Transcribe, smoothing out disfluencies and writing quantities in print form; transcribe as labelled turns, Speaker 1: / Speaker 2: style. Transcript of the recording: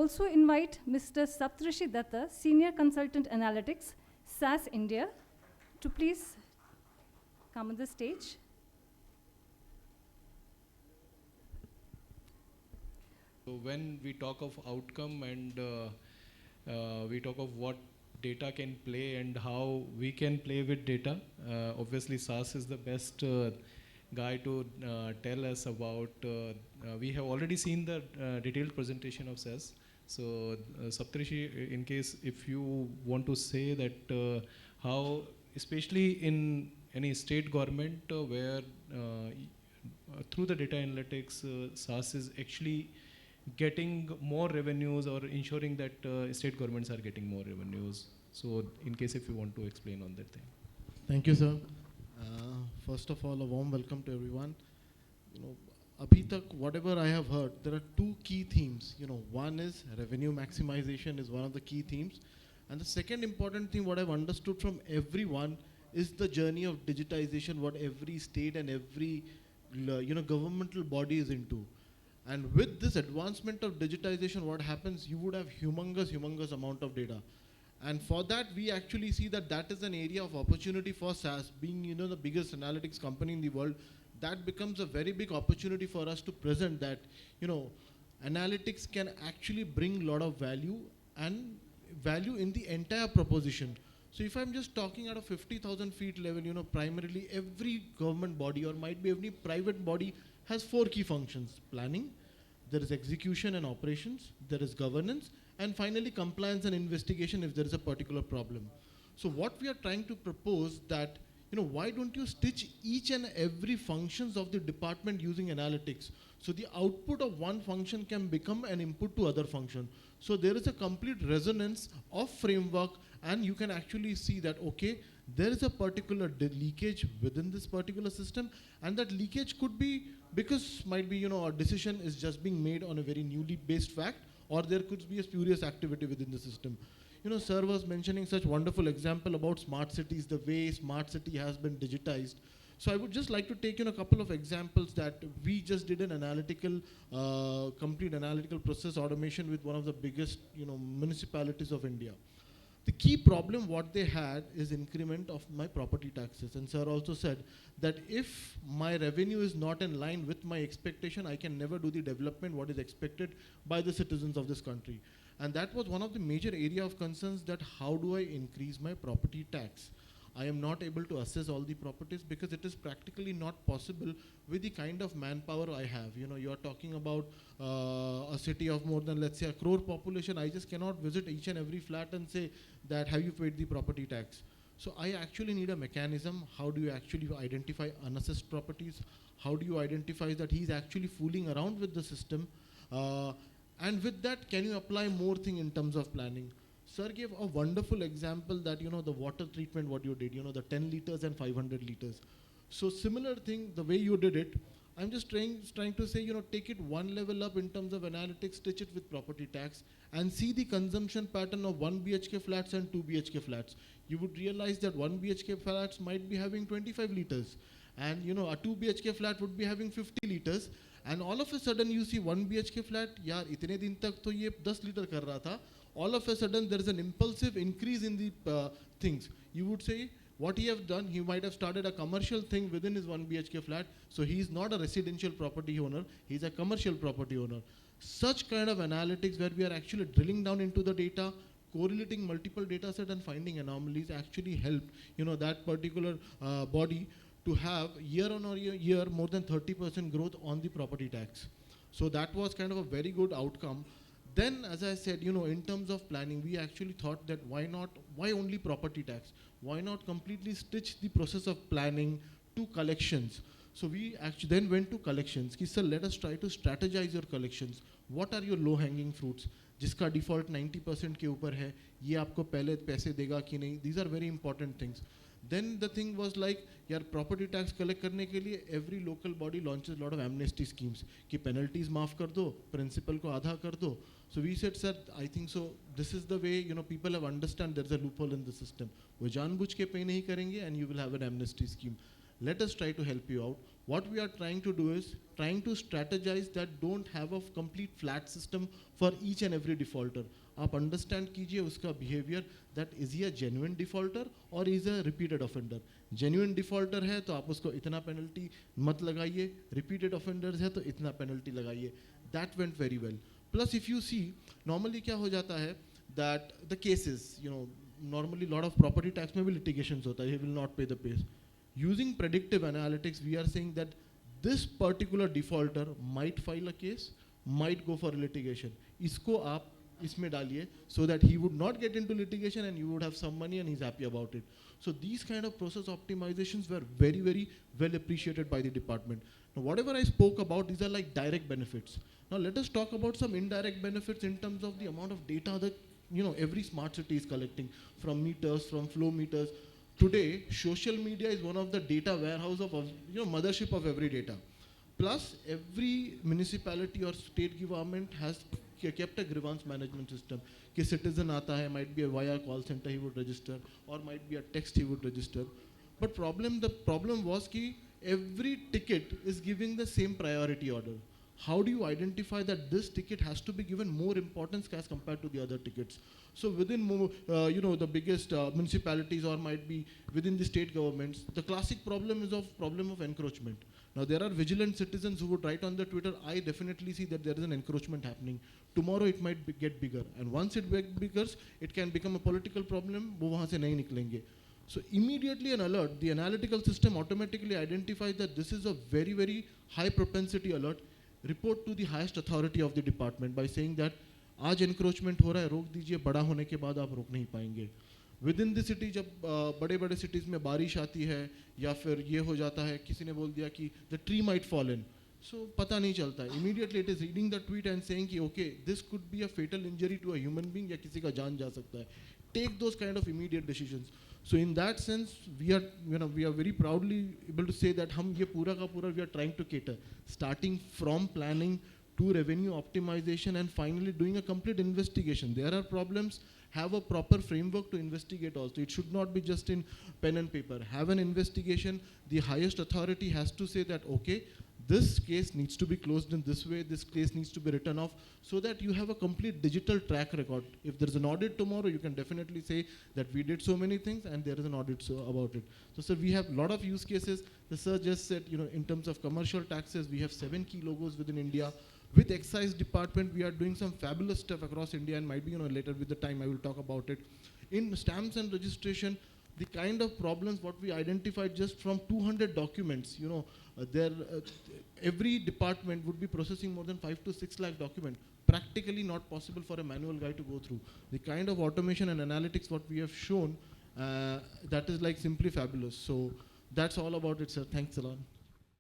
Speaker 1: also invite Mr. Saptrishi Dutta, Senior Consultant Analytics, SAS India, to please come on the stage.
Speaker 2: So when we talk of outcome and we talk of what data can play and how we can play with data, obviously SAS is the best guy to tell us about. We have already seen the detailed presentation of SAS. So Saptrishi, in case if you want to say that how, especially in any state government where through the data analytics, SAS is actually getting more revenues or ensuring that state governments are getting more revenues. So in case if you want to explain on that thing.
Speaker 3: Thank you, sir. First of all, a warm welcome to everyone. Abhi tak, whatever I have heard, there are two key themes. One is revenue maximization is one of the key themes. And the second important thing what I've understood from everyone is the journey of digitization, what every state and every governmental body is into. And with this advancement of digitization, what happens, you would have humongous amount of data. And for that, we actually see that that is an area of opportunity for SAS, being the biggest analytics company in the world. That becomes a very big opportunity for us to present that analytics can actually bring a lot of value and value in the entire proposition. So if I'm just talking at a 50,000 feet level, primarily every government body or might be every private body has four key functions: planning, there is execution and operations, there is governance, and finally compliance and investigation if there is a particular problem. So what we are trying to propose that, why don't you stitch each and every functions of the department using analytics? So the output of one function can become an input to other function. So there is a complete resonance of framework, and you can actually see that, okay, there is a particular leakage within this particular system, and that leakage could be because might be, a decision is just being made on a very newly based fact, or there could be a spurious activity within the system. Sir was mentioning such wonderful example about smart cities, the way smart city has been digitized. So I would just like to take a couple of examples that we just did an analytical, complete analytical process automation with one of the biggest, municipalities of India. The key problem what they had is increment of my property taxes. And sir also said that if my revenue is not in line with my expectation, I can never do the development what is expected by the citizens of this country. And that was one of the major area of concerns, that how do I increase my property tax? I am not able to assess all the properties because it is practically not possible with the kind of manpower I have. You are talking about a city of more than, let's say, 1 crore population. I just cannot visit each and every flat and say that have you paid the property tax? So I actually need a mechanism. How do you actually identify unassessed properties? How do you identify that he's actually fooling around with the system? And with that, can you apply more thing in terms of planning? Sir gave a wonderful example that, the water treatment, what you did, the 10 liters and 500 liters. So similar thing, the way you did it, I'm just trying to say, take it one level up in terms of analytics, stitch it with property tax, and see the consumption pattern of 1 BHK flats and 2 BHK flats. You would realize that 1 BHK flats might be having 25 liters. And, a 2 BHK flat would be having 50 liters. And all of a sudden you see 1 BHK flat, yaar, itne din tak to ye 10 liter kar raha tha. All of a sudden there is an impulsive increase in the things. You would say, what he have done, he might have started a commercial thing within his 1 BHK flat. So he is not a residential property owner, he is a commercial property owner. Such kind of analytics where we are actually drilling down into the data, correlating multiple data set and finding anomalies actually helped, that particular body to have year on year more than 30% growth on the property tax. So that was kind of a very good outcome. Then, as I said, in terms of planning, we actually thought that why only property tax? Why not completely stitch the process of planning to collections? So we actually then went to collections. Ki, sir, let us try to strategize your collections. What are your low-hanging fruits? जिसका default 90% के ऊपर है, ये आपको पहले पैसे देगा कि नहीं? These are very important things. Then the thing was like, यार property tax collect करने के लिए every local body launches a lot of amnesty schemes कि penalties माफ कर दो, principal को आधा कर दो. So we said, sir, I think so. This is the way people have understand there's a loophole in the system. वो जानबूझ के pay नहीं करेंगे and you will have an amnesty scheme. let us try to help you out. What we are trying to do is trying to strategize that don't have a complete flat system for each and every defaulter. आप understand कीजिए उसका behavior, that is he a genuine defaulter or is a repeated offender. Genuine defaulter है तो आप उसको इतना penalty मत लगाइए, repeated offenders है तो इतना penalty लगाइए. That went very well. Plus if you see, normally क्या हो जाता है that the cases, normally lot of property tax में भी litigations होता है, he will not pay the pays. Using predictive analytics, we are saying that this particular defaulter might file a case, might go for litigation. इसको आप इसमें डालिए so that he would not get into litigation and you would have some money and he's happy about it. So these kind of process optimizations were very, very well appreciated by the department. Now whatever I spoke about, these are like direct benefits. Now let us talk about some indirect benefits in terms of the amount of data that every smart city is collecting, from meters, from flow meters. Today, social media is one of the data warehouse of, mothership of every data. Plus, every municipality or state government has kept a grievance management system. Ki citizen aata hai, might be a via call center he would register, or might be a text he would register. But the problem was ki every ticket is giving the same priority order. How do you identify that this ticket has to be given more importance as compared to the other tickets? So within the biggest municipalities or might be within the state governments, the classic problem is problem of encroachment. Now there are vigilant citizens who would write on the Twitter, I definitely see that there is an encroachment happening. Tomorrow it might get bigger, and once it gets bigger, it can become a political problem. वो वहाँ से नहीं निकलेंगे. So immediately an alert, the analytical system automatically identifies that this is a very, very high propensity alert. Report to the highest authority of the department by saying that आज encroachment हो रहा है, रोक दीजिए, बड़ा होने के बाद आप रोक नहीं पाएंगे. Within the city जब बड़े-बड़े cities में बारिश आती है या फिर ये हो जाता है, किसी ने बोल दिया कि the tree might fall in, so पता नहीं चलता है. Immediately it is reading the tweet and saying कि okay, this could be a fatal injury to a human being या किसी का जान जा सकता है. Take those kind of immediate decisions. So in that sense, we are very proudly able to say that हम ये पूरा का पूरा we are trying to cater, starting from planning to revenue optimization and finally doing a complete investigation. There are problems, have a proper framework to investigate also. It should not be just in pen and paper. Have an investigation. The highest authority has to say that okay, this case needs to be closed in this way, this case needs to be written off, so that you have a complete digital track record. If there's an audit tomorrow, you can definitely say that we did so many things and there is an audit about it. So sir, we have a lot of use cases. The sir just said, in terms of commercial taxes, we have 7 key logos within India. With excise department, we are doing some fabulous stuff across India, and might be later with the time I will talk about it. In stamps and registration, the kind of problems what we identified just from 200 documents, every department would be processing more than 5 to 6 lakh documents. Practically not possible for a manual guy to go through. The kind of automation and analytics what we have shown, that is like simply fabulous. So that's all about it, sir. Thanks a lot.